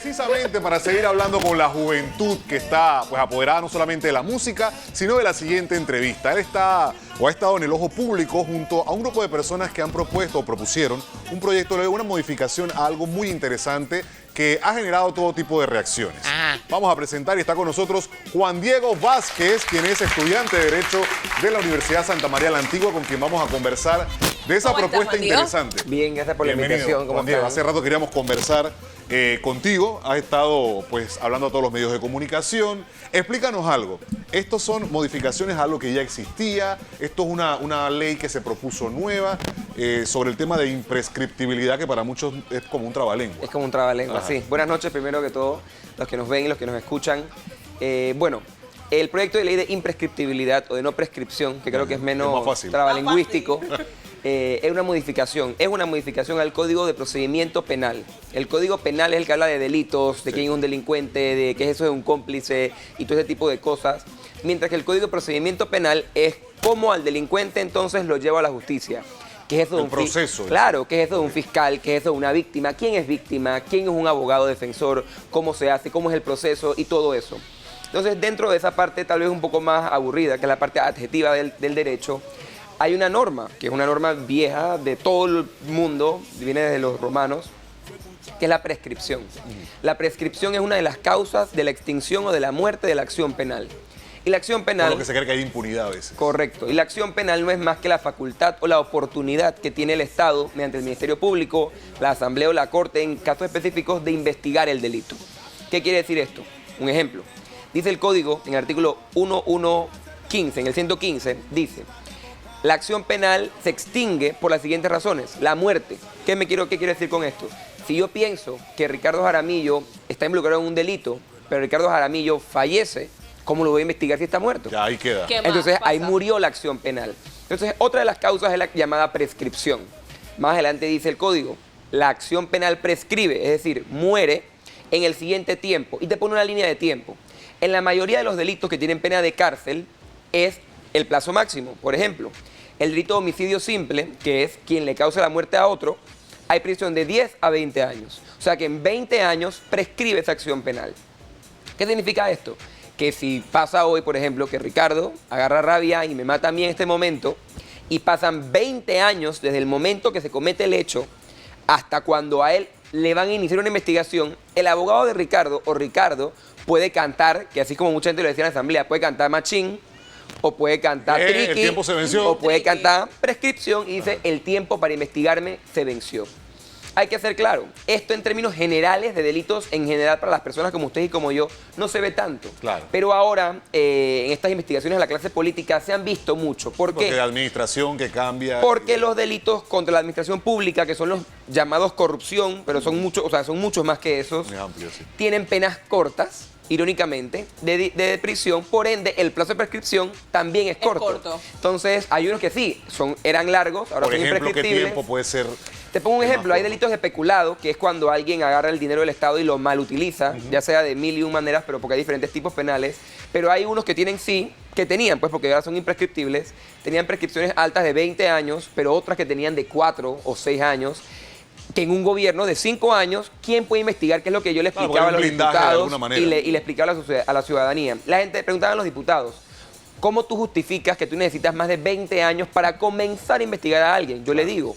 precisamente para seguir hablando con la juventud que está pues apoderada no solamente de la música, sino de la siguiente entrevista. Él está o ha estado en el ojo público junto a un grupo de personas que han propuesto o propusieron un proyecto de una modificación a algo muy interesante que ha generado todo tipo de reacciones. Vamos a presentar y está con nosotros Juan Diego Vázquez, quien es estudiante de Derecho de la Universidad Santa María la Antigua, con quien vamos a conversar de esa propuesta interesante. Bien, gracias por la Bienvenido, invitación. ¿Cómo Juan Diego. están? Hace rato queríamos conversar contigo. Has estado pues hablando a todos los medios de comunicación. Explícanos algo. ¿Estos son modificaciones a algo que ya existía? ¿Esto es una ley que se propuso nueva sobre el tema de imprescriptibilidad, que para muchos es como un trabalengua? Es como un trabalengua, Ajá. sí. Buenas noches, primero que todo, los que nos ven y los que nos escuchan. Bueno, el proyecto de ley de imprescriptibilidad o de no prescripción, que creo que es menos más fácil. trabalingüístico, es una modificación al Código de Procedimiento Penal. El Código Penal es el que habla de delitos, de quién es un delincuente, de qué es eso de un cómplice y todo ese tipo de cosas. Mientras que el Código de Procedimiento Penal es cómo al delincuente entonces lo lleva a la justicia. ¿Qué es eso de El proceso. Claro, ¿qué es eso de un fiscal? ¿Qué es eso de una víctima? ¿Quién es víctima? ¿Quién es un abogado defensor? ¿Cómo se hace? ¿Cómo es el proceso? Y todo eso. Entonces, dentro de esa parte tal vez un poco más aburrida, que es la parte adjetiva del derecho, hay una norma, que es una norma vieja de todo el mundo, viene desde los romanos, que es la prescripción. La prescripción es una de las causas de la extinción o de la muerte de la acción penal. Y la acción penal... Por lo que se cree que hay impunidad a veces. Correcto. Y la acción penal no es más que la facultad o la oportunidad que tiene el Estado, mediante el Ministerio Público, la Asamblea o la Corte, en casos específicos, de investigar el delito. ¿Qué quiere decir esto? Un ejemplo. Dice el Código, en el artículo 1115, en el 115, dice: la acción penal se extingue por las siguientes razones. La muerte. ¿Qué quiero decir con esto? Si yo pienso que Ricardo Jaramillo está involucrado en un delito, pero Ricardo Jaramillo fallece, ¿cómo lo voy a investigar si está muerto? Ya ahí queda. Entonces ahí murió la acción penal. Entonces otra de las causas es la llamada prescripción. Más adelante dice el código: la acción penal prescribe, es decir, muere en el siguiente tiempo. Y te pone una línea de tiempo. En la mayoría de los delitos que tienen pena de cárcel es el plazo máximo. Por ejemplo, el delito de homicidio simple, que es quien le causa la muerte a otro, hay prisión de 10 a 20 años. O sea que en 20 años prescribe esa acción penal. ¿Qué significa esto? Que si pasa hoy, por ejemplo, que Ricardo agarra rabia y me mata a mí en este momento, y pasan 20 años desde el momento que se comete el hecho hasta cuando a él le van a iniciar una investigación, el abogado de Ricardo o Ricardo puede cantar, que así como mucha gente lo decía en la asamblea, puede cantar machín, o puede cantar triqui, el tiempo se venció. o puede cantar prescripción y dice: el tiempo para investigarme se venció. Hay que ser claro, esto en términos generales de delitos en general para las personas como usted y como yo no se ve tanto. Claro. Pero ahora en estas investigaciones de la clase política se han visto mucho. ¿Por qué? Porque la administración que cambia. Porque los delitos contra la administración pública, que son los llamados corrupción, pero son muchos, o sea, son muchos más que esos, Es amplio, sí. tienen penas cortas, irónicamente, de prisión. Por ende, el plazo de prescripción también es corto. Entonces, hay unos que sí, eran largos, ahora Por son ejemplo, ¿qué imprescriptibles. tiempo puede ser? Te pongo un el ejemplo, más hay corto? delitos de peculado, que es cuando alguien agarra el dinero del Estado y lo malutiliza, ya sea de mil y un maneras, pero porque hay diferentes tipos penales. Pero hay unos que tienen que tenían, pues porque ahora son imprescriptibles, tenían prescripciones altas de 20 años, pero otras que tenían de 4 o 6 años, que en un gobierno de 5 años, ¿quién puede investigar? Que es lo que yo le explicaba a los blindaje de diputados alguna manera. y le explicaba a la ciudadanía. La gente preguntaba a los diputados: ¿cómo tú justificas que tú necesitas más de 20 años para comenzar a investigar a alguien? Yo le digo: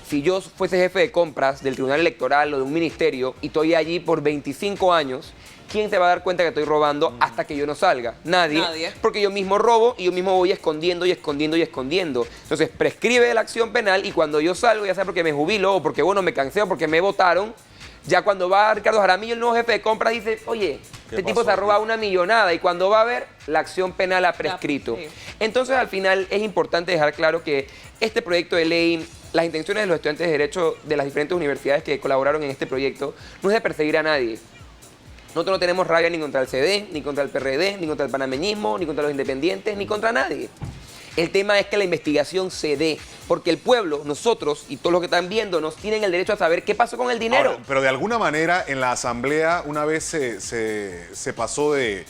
si yo fuese jefe de compras del Tribunal Electoral o de un ministerio y estoy allí por 25 años, ¿quién se va a dar cuenta que estoy robando hasta que yo no salga? Nadie. Porque yo mismo robo y yo mismo voy escondiendo y escondiendo y escondiendo. Entonces prescribe la acción penal y cuando yo salgo, ya sea porque me jubilo o porque, bueno, me cansé o porque me votaron, ya cuando va Ricardo Jaramillo, el nuevo jefe de compras, dice: oye, este tipo se ha robado una millonada, y cuando va a ver, la acción penal ha prescrito. Entonces, al final, es importante dejar claro que este proyecto de ley, las intenciones de los estudiantes de Derecho de las diferentes universidades que colaboraron en este proyecto, no es de perseguir a nadie. Nosotros no tenemos rabia ni contra el CD, ni contra el PRD, ni contra el panameñismo, ni contra los independientes, ni contra nadie. El tema es que la investigación se dé, porque el pueblo, nosotros y todos los que están viéndonos, tienen el derecho a saber qué pasó con el dinero. Ahora, pero de alguna manera en la asamblea una vez se pasó de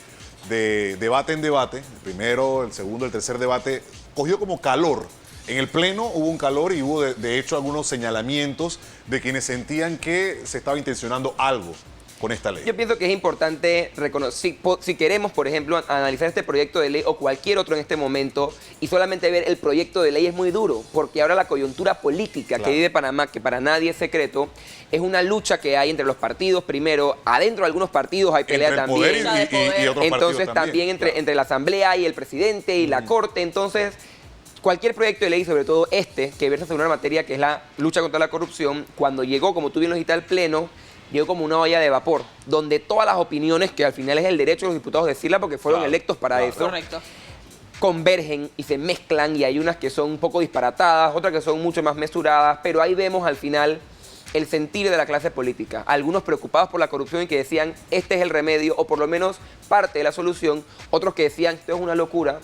debate en debate, el primero, el segundo, el tercer debate, cogió como calor. En el pleno hubo un calor y hubo de hecho algunos señalamientos de quienes sentían que se estaba intencionando algo. con esta ley? Yo pienso que es importante reconocer, si queremos, por ejemplo, analizar este proyecto de ley o cualquier otro en este momento y solamente ver el proyecto de ley es muy duro, porque ahora la coyuntura política que vive Panamá, que para nadie es secreto, es una lucha que hay entre los partidos, primero, adentro de algunos partidos hay pelea Entre el también. poder y otros Entonces partidos también entre la Asamblea y el presidente y la Corte, entonces cualquier proyecto de ley, sobre todo este, que versa sobre una materia que es la lucha contra la corrupción, cuando llegó, como tú bien lo dijiste, al Pleno, llegó como una olla de vapor, donde todas las opiniones, que al final es el derecho de los diputados decirla porque fueron electos para eso, Correcto. convergen y se mezclan y hay unas que son un poco disparatadas, otras que son mucho más mesuradas, pero ahí vemos al final el sentir de la clase política. Algunos preocupados por la corrupción y que decían, este es el remedio, o por lo menos parte de la solución. Otros que decían, esto es una locura.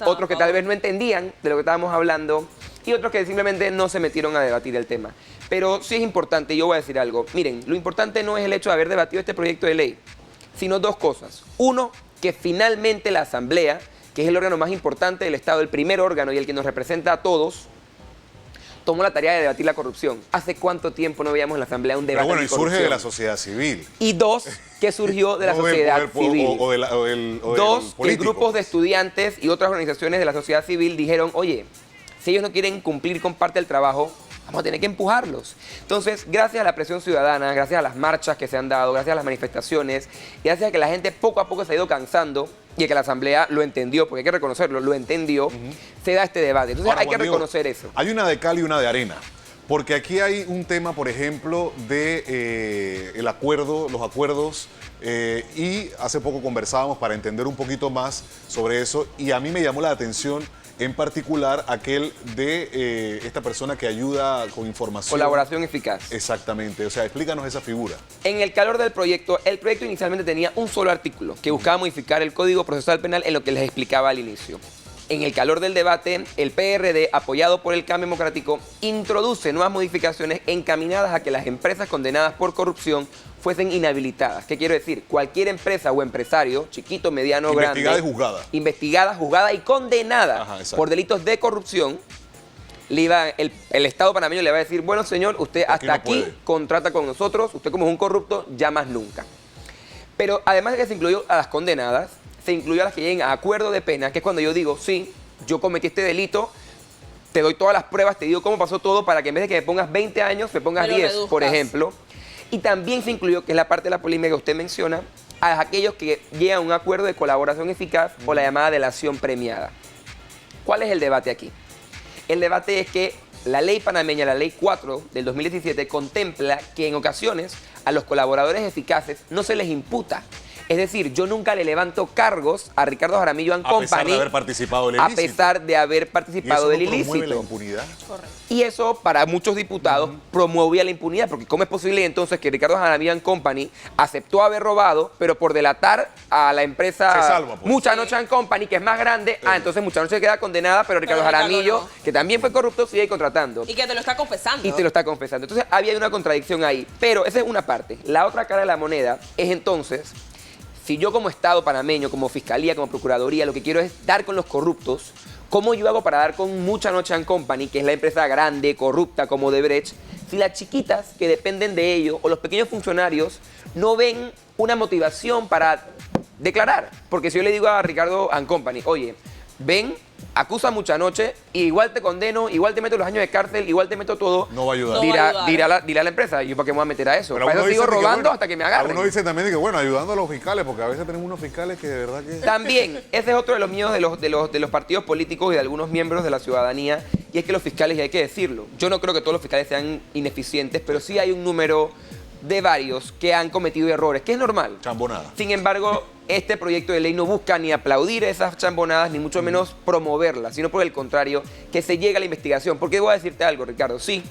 Otros que tal vez no entendían de lo que estábamos hablando. Y otros que simplemente no se metieron a debatir el tema. Pero sí es importante, yo voy a decir algo. Miren, lo importante no es el hecho de haber debatido este proyecto de ley, sino dos cosas. Uno, que finalmente la Asamblea, que es el órgano más importante del Estado, el primer órgano y el que nos representa a todos, tomó la tarea de debatir la corrupción. ¿Hace cuánto tiempo no veíamos en la Asamblea un debate Pero bueno, de y corrupción? surge de la sociedad civil. Y dos, que surgió de la No del sociedad poder civil. o del Dos, que político, grupos de pues. estudiantes y otras organizaciones de la sociedad civil dijeron, oye, si ellos no quieren cumplir con parte del trabajo, vamos a tener que empujarlos. Entonces, gracias a la presión ciudadana, gracias a las marchas que se han dado, gracias a las manifestaciones, gracias a que la gente poco a poco se ha ido cansando y que la Asamblea lo entendió, porque hay que reconocerlo, lo entendió, se da este debate. Entonces, Ahora, hay que Juan Diego, reconocer eso. Hay una de cal y una de arena. Porque aquí hay un tema, por ejemplo, de el acuerdo, los acuerdos, y hace poco conversábamos para entender un poquito más sobre eso, y a mí me llamó la atención en particular aquel de esta persona que ayuda con información. Colaboración eficaz. Exactamente, o sea, explícanos esa figura. En el calor del proyecto, el proyecto inicialmente tenía un solo artículo que buscaba modificar el Código Procesal Penal en lo que les explicaba al inicio. En el calor del debate, el PRD, apoyado por el Cambio Democrático, introduce nuevas modificaciones encaminadas a que las empresas condenadas por corrupción fuesen inhabilitadas. ¿Qué quiero decir? Cualquier empresa o empresario, chiquito, mediano, grande... Investigada y juzgada. Investigada, juzgada y condenada por delitos de corrupción, el Estado panameño le va a decir, bueno, señor, usted hasta no aquí puede. contrata con nosotros, usted como es un corrupto, ya más nunca. Pero además de que se incluyó a las condenadas, se incluyó a las que lleguen a acuerdo de pena, que es cuando yo digo, sí, yo cometí este delito, te doy todas las pruebas, te digo cómo pasó todo, para que en vez de que me pongas 20 años, me pongas Me lo 10, por reduzcas. ejemplo. Y también se incluyó, que es la parte de la polémica que usted menciona, a aquellos que llegan a un acuerdo de colaboración eficaz o la llamada delación premiada. ¿Cuál es el debate aquí? El debate es que la ley panameña, la ley 4 del 2017, contempla que en ocasiones a los colaboradores eficaces no se les imputa. Es decir, yo nunca le levanto cargos a Ricardo Jaramillo and A pesar Company de haber participado del a ilícito. pesar de haber participado del ¿Y eso no promueve la ilícito. impunidad? Correcto. Y eso, para muchos diputados, promovía la impunidad, porque ¿cómo es posible entonces que Ricardo Jaramillo and Company aceptó haber robado, pero por delatar a la empresa Se salva, pues. Mucha Noche and Company, que es más grande, entonces Mucha Noche queda condenada, pero Ricardo Ricardo Jaramillo, no. que también fue corrupto, sigue contratando. Y que te lo está confesando. Y te lo está confesando. Entonces había una contradicción ahí. Pero esa es una parte. La otra cara de la moneda es entonces, si yo como Estado panameño, como Fiscalía, como Procuraduría, lo que quiero es dar con los corruptos, ¿cómo yo hago para dar con Mucha Noche and Company, que es la empresa grande, corrupta como Odebrecht, si las chiquitas que dependen de ello o los pequeños funcionarios no ven una motivación para declarar? Porque si yo le digo a Ricardo and Company, oye, ven, acusa a Mucha Noche, y igual te condeno, igual te meto los años de cárcel, igual te meto todo. No va a ayudar. No va a ayudar. Dile a la empresa, ¿yo para qué me voy a meter a eso? Pero Para eso algunos sigo dicen de que, robando bueno, hasta que me agarren. Algunos dicen también de que, bueno, ayudando a los fiscales, porque a veces tenemos unos fiscales que de verdad que... También, ese es otro de los miedos de los partidos políticos y de algunos miembros de la ciudadanía, y es que los fiscales, y hay que decirlo, yo no creo que todos los fiscales sean ineficientes, pero sí hay un número de varios que han cometido errores, que es normal. Chambonada. Sin embargo, este proyecto de ley no busca ni aplaudir esas chambonadas, ni mucho menos promoverlas, sino por el contrario, que se llegue a la investigación. Porque voy a decirte algo, Ricardo, sí,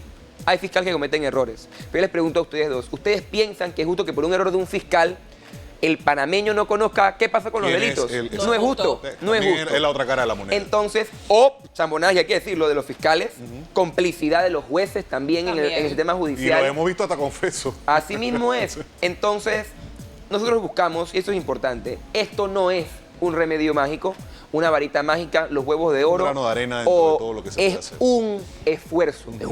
hay fiscales que cometen errores, pero yo les pregunto a ustedes dos, ¿ustedes piensan que es justo que por un error de un fiscal el panameño no conozca qué pasa con los ¿Quién es delitos? el- No es justo, no es También justo. Es la otra cara de la moneda. Entonces, o chambonadas, y hay que decirlo, de los fiscales, complicidad de los jueces también, en el sistema y lo judicial. hemos visto hasta confeso. Así mismo es. Entonces, nosotros buscamos, y eso es importante, esto no es un remedio mágico, una varita mágica, los huevos de oro. grano de arena dentro de todo lo que se puede es hacer. un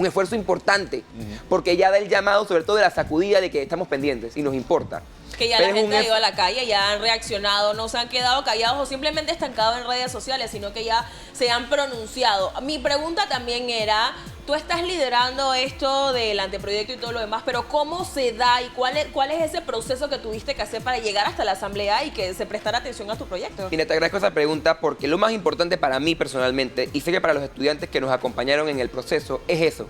esfuerzo importante, porque ya da el llamado, sobre todo de la sacudida de que estamos pendientes y nos importa. Que ya Pero la es un gente ha ido a esfuerzo. la calle, ya han reaccionado, no se han quedado callados o simplemente estancados en redes sociales, sino que ya se han pronunciado. Mi pregunta también era, tú estás liderando esto del anteproyecto y todo lo demás, pero ¿cómo se da y cuál es ese proceso que tuviste que hacer para llegar hasta la asamblea y que se prestara atención a tu proyecto? Mira, te agradezco esa pregunta porque lo más importante para mí personalmente, y sé que para los estudiantes que nos acompañaron en el proceso, es eso.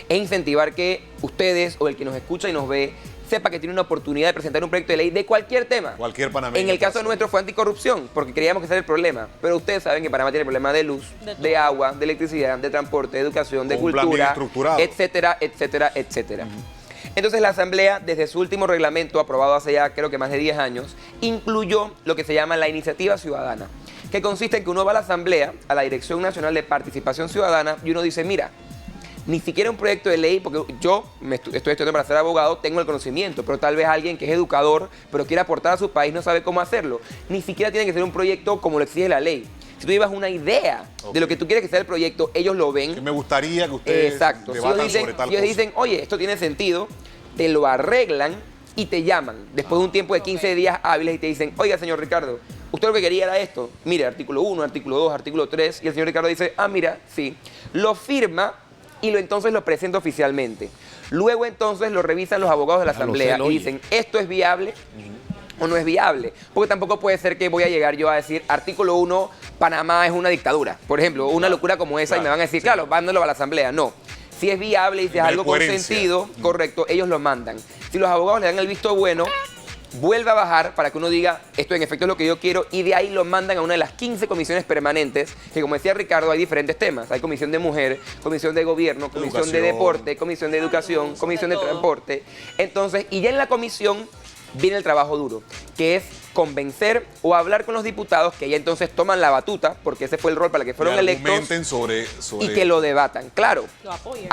Es incentivar que ustedes o el que nos escucha y nos ve sepa que tiene una oportunidad de presentar un proyecto de ley de cualquier tema. Cualquier panameño. En el caso pasa. nuestro fue anticorrupción, porque creíamos que ese era el problema. Pero ustedes saben que Panamá tiene problemas de luz, De todo. de agua, de electricidad, de transporte, de educación, de Con un plan bien cultura, estructurado. etcétera, etcétera, etcétera. Entonces la Asamblea, desde su último reglamento, aprobado hace ya creo que más de 10 años, incluyó lo que se llama la iniciativa ciudadana, que consiste en que uno va a la Asamblea, a la Dirección Nacional de Participación Ciudadana, y uno dice, mira, ni siquiera un proyecto de ley, porque yo estoy estudiando para ser abogado, tengo el conocimiento, pero tal vez alguien que es educador, pero quiere aportar a su país, no sabe cómo hacerlo. Ni siquiera tiene que ser un proyecto como lo exige la ley. Si tú llevas una idea de lo que tú quieres que sea el proyecto, ellos lo ven. Que me gustaría que ustedes Exacto. Si debatan ellos dicen, sobre tal si ellos cosa. dicen, oye, esto tiene sentido, te lo arreglan y te llaman después de un tiempo de 15 días hábiles y te dicen, oiga, señor Ricardo, usted lo que quería era esto. Mire, artículo 1, artículo 2, artículo 3. Y el señor Ricardo dice, ah, mira, sí. Lo firma y entonces lo presenta oficialmente. Luego entonces lo revisan los abogados de la Asamblea y dicen, ¿esto es viable o no es viable? Porque tampoco puede ser que voy a llegar yo a decir, artículo 1, Panamá es una dictadura. Por ejemplo, una locura como esa y me van a decir, claro, mándalo a la Asamblea. No. Si es viable y si es Hay algo con coherencia. sentido, correcto, ellos lo mandan. Si los abogados le dan el visto bueno, vuelve a bajar para que uno diga, esto en efecto es lo que yo quiero, y de ahí lo mandan a una de las 15 comisiones permanentes, que como decía Ricardo, hay diferentes temas. Hay comisión de mujer, comisión de gobierno, comisión de Educación. deporte, comisión de educación, comisión de todo. transporte. Entonces, y ya en la comisión viene el trabajo duro, que es convencer o hablar con los diputados, que ya entonces toman la batuta, porque ese fue el rol para el que fueron Y electos, argumenten sobre y que lo debatan. Claro, Lo apoyan.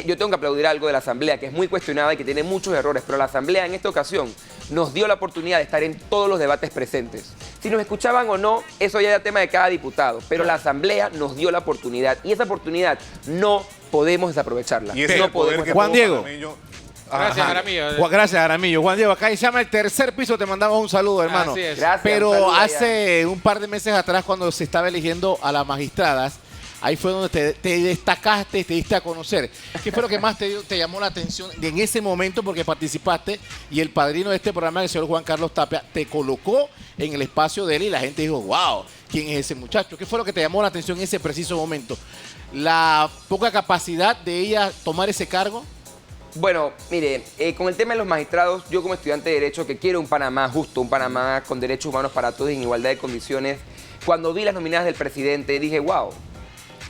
yo tengo que aplaudir algo de la Asamblea, que es muy cuestionada y que tiene muchos errores, pero la Asamblea en esta ocasión nos dio la oportunidad de estar en todos los debates presentes. Si nos escuchaban o no, eso ya era tema de cada diputado, pero la Asamblea nos dio la oportunidad, y esa oportunidad no podemos desaprovecharla. Y ese es no el poder podemos que Juan todo Diego. panameño- Gracias, Ajá. Jaramillo. Gracias, Jaramillo. Juan Diego, acá se llama el tercer piso, te mandamos un saludo, hermano. Así es. Gracias, un Pero saludo allá. hace un par de meses atrás, cuando se estaba eligiendo a las magistradas, ahí fue donde te destacaste, te diste a conocer. ¿Qué fue lo que más te llamó la atención en ese momento? Porque participaste y el padrino de este programa, el señor Juan Carlos Tapia, te colocó en el espacio de él y la gente dijo, wow, ¿quién es ese muchacho? ¿Qué fue lo que te llamó la atención en ese preciso momento? ¿La poca capacidad de ella tomar ese cargo? Bueno, mire, con el tema de los magistrados, yo como estudiante de Derecho que quiero un Panamá justo, un Panamá con derechos humanos para todos y en igualdad de condiciones, cuando vi las nominadas del presidente dije, wow,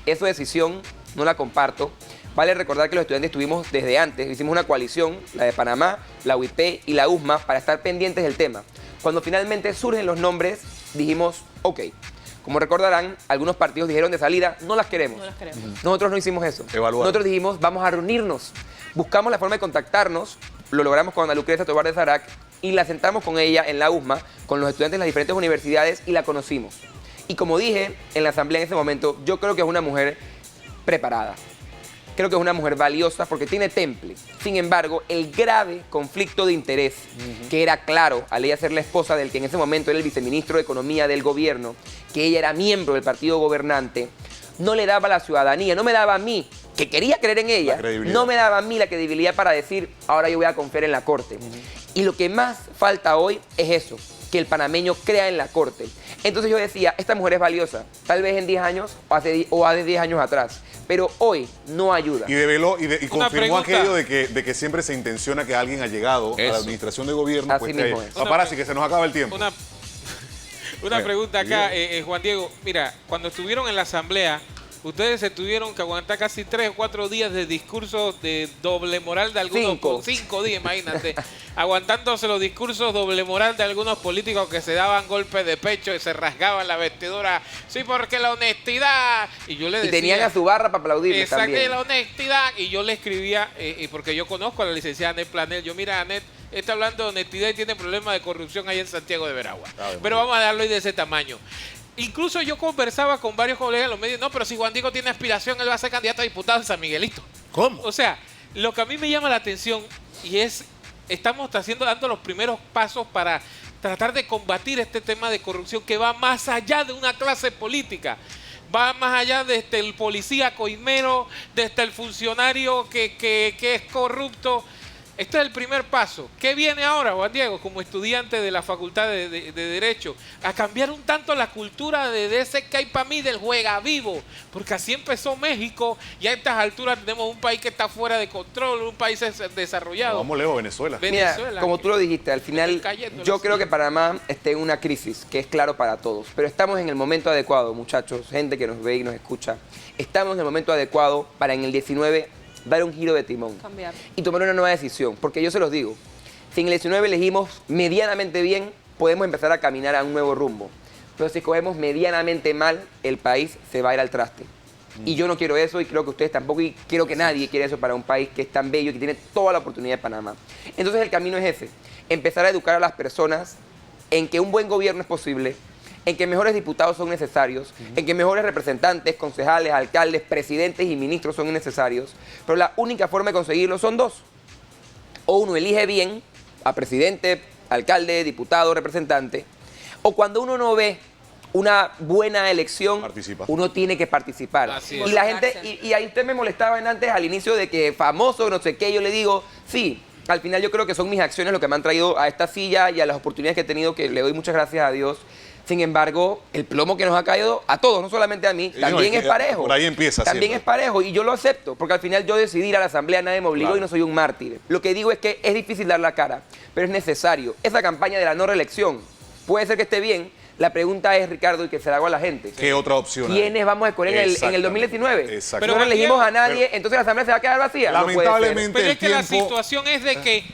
esa decisión no la comparto. Vale recordar que los estudiantes estuvimos desde antes, hicimos una coalición, la de Panamá, la UIP y la USMA, para estar pendientes del tema. Cuando finalmente surgen los nombres, dijimos, ok. Como recordarán, algunos partidos dijeron de salida, no las queremos. No las queremos. Nosotros no hicimos eso. Evaluar. Nosotros dijimos, vamos a reunirnos. Buscamos la forma de contactarnos, lo logramos con Ana Lucrecia Tobar de Sarac y la sentamos con ella en la USMA, con los estudiantes de las diferentes universidades y la conocimos. Y como dije en la asamblea en ese momento, yo creo que es una mujer preparada. Creo que es una mujer valiosa porque tiene temple. Sin embargo, el grave conflicto de interés, que era claro al ella ser la esposa del que en ese momento era el viceministro de Economía del gobierno, que ella era miembro del partido gobernante, no le daba a la ciudadanía, no me daba a mí, que quería creer en ella, credibilidad. no me daba a mí la credibilidad para decir, ahora yo voy a confiar en la Corte. Y lo que más falta hoy es eso, que el panameño crea en la Corte. Entonces yo decía, esta mujer es valiosa, tal vez en 10 años o hace 10 años atrás, pero hoy no ayuda. Y develó y Una confirmó pregunta. aquello de que siempre se intenciona que alguien ha llegado a la Eso. administración de gobierno. Así Pues mismo que, es. paparazzi, que se nos acaba el tiempo. Una Bueno, pregunta acá, bien. Juan Diego. Mira, cuando estuvieron en la asamblea, ustedes se tuvieron que aguantar casi 3 o 4 días de discursos de doble moral de algunos. 5 días, imagínate. Aguantándose los discursos doble moral de algunos políticos que se daban golpes de pecho y se rasgaban la vestidura. Sí, porque la honestidad. Y yo le Y decía. tenían a su barra para aplaudirle Exacto, también. la honestidad. Y yo le escribía, y porque yo conozco a la licenciada Anet Planel. Yo, mira, Anet está hablando de honestidad y tiene problemas de corrupción ahí en Santiago de Veragua. Pero vamos a darlo ahí de ese tamaño. Incluso yo conversaba con varios colegas en los medios. No, pero si Juan Diego tiene aspiración, él va a ser candidato a diputado en San Miguelito. ¿Cómo? O sea, lo que a mí me llama la atención y es estamos dando los primeros pasos para tratar de combatir este tema de corrupción que va más allá de una clase política. Va más allá desde el policía coimero, desde el funcionario que es corrupto. Este es el primer paso. ¿Qué viene ahora, Juan Diego, como estudiante de la Facultad de Derecho? A cambiar un tanto la cultura de ese que hay para mí del juega vivo. Porque así empezó México y a estas alturas tenemos un país que está fuera de control, un país desarrollado. Vamos lejos, Venezuela. Mira, como tú lo dijiste, al final yo creo que Panamá está en una crisis que es claro para todos, pero estamos en el momento adecuado, muchachos, gente que nos ve y nos escucha. Estamos en el momento adecuado para en el 19 dar un giro de timón Cambiar. y tomar una nueva decisión, porque yo se los digo, si en el 19 elegimos medianamente bien, podemos empezar a caminar a un nuevo rumbo, pero si escogemos medianamente mal, el país se va a ir al traste. Y yo no quiero eso y creo que ustedes tampoco y creo que nadie quiere eso para un país que es tan bello y que tiene toda la oportunidad de Panamá. Entonces el camino es ese, empezar a educar a las personas en que un buen gobierno es posible, en que mejores diputados son necesarios, en que mejores representantes, concejales, alcaldes, presidentes y ministros son necesarios, pero la única forma de conseguirlo son dos. O uno elige bien a presidente, alcalde, diputado, representante, o cuando uno no ve una buena elección, Participa. uno tiene que participar. Así es. Y la gente, y ahí usted me molestaba antes al inicio de que famoso, no sé qué, yo le digo, sí, al final yo creo que son mis acciones lo que me han traído a esta silla y a las oportunidades que he tenido, que le doy muchas gracias a Dios. Sin embargo, el plomo que nos ha caído a todos, no solamente a mí, también es parejo. Por ahí empieza También siempre. es parejo y yo lo acepto, porque al final yo decidí ir a la asamblea, nadie me obligó Claro. y no soy un mártir. Lo que digo es que es difícil dar la cara, pero es necesario. Esa campaña de la no reelección puede ser que esté bien. La pregunta es, Ricardo, y que se la hago a la gente. ¿Qué otra opción hay? ¿Quiénes vamos a escoger en el 2019? Exactamente. No Pero, elegimos a Juan nadie, Diego, entonces la asamblea se va a quedar vacía. No puede ser. Lamentablemente Pero el es que la tiempo... situación es de que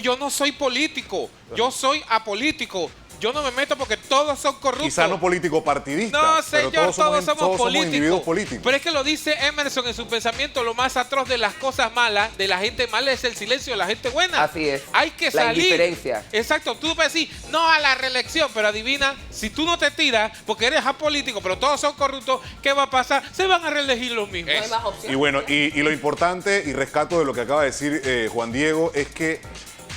yo no soy político, yo soy apolítico. Yo no me meto porque todos son corruptos. Quizá no político partidista, No, pero señor, todos somos individuos políticos. políticos. Pero es que lo dice Emerson en su pensamiento, lo más atroz de las cosas malas, de la gente mala, es el silencio de la gente buena. Así es. Hay que La salir. indiferencia. Exacto, tú puedes decir no a la reelección, pero adivina, si tú no te tiras porque eres apolítico, pero todos son corruptos, ¿qué va a pasar? Se van a reelegir los mismos. No hay más opción. Y bueno, y lo importante y rescato de lo que acaba de decir Juan Diego es que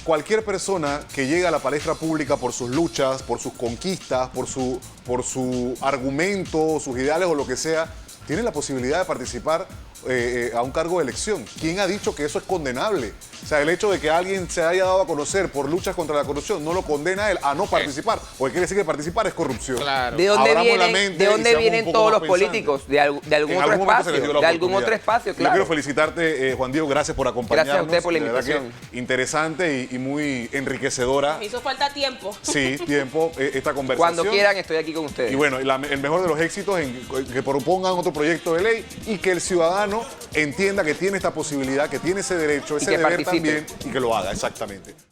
cualquier persona que llega a la palestra pública por sus luchas, por sus conquistas, por su argumento, sus ideales o lo que sea, tiene la posibilidad de participar a un cargo de elección. ¿Quién ha dicho que eso es condenable? O sea, el hecho de que alguien se haya dado a conocer por luchas contra la corrupción no lo condena a él a no participar, porque quiere decir que participar es corrupción. Claro. ¿De dónde Abramos la vienen, mente ¿de y dónde seamos vienen un poco todos más los pensantes. políticos? ¿De algún En otro algún momento se les espacio? dio la ¿De algún oportunidad. otro espacio? Yo Claro. quiero felicitarte, Juan Diego, gracias por acompañarnos. Gracias a usted por la De verdad que invitación. interesante y muy enriquecedora. Me hizo falta tiempo. Sí, tiempo, esta conversación. Cuando quieran estoy aquí con ustedes. Y bueno, el mejor de los éxitos en que propongan otro proyecto de ley y que el ciudadano entienda que tiene esta posibilidad, que tiene ese derecho, ese que deber participe. también y que lo haga, exactamente.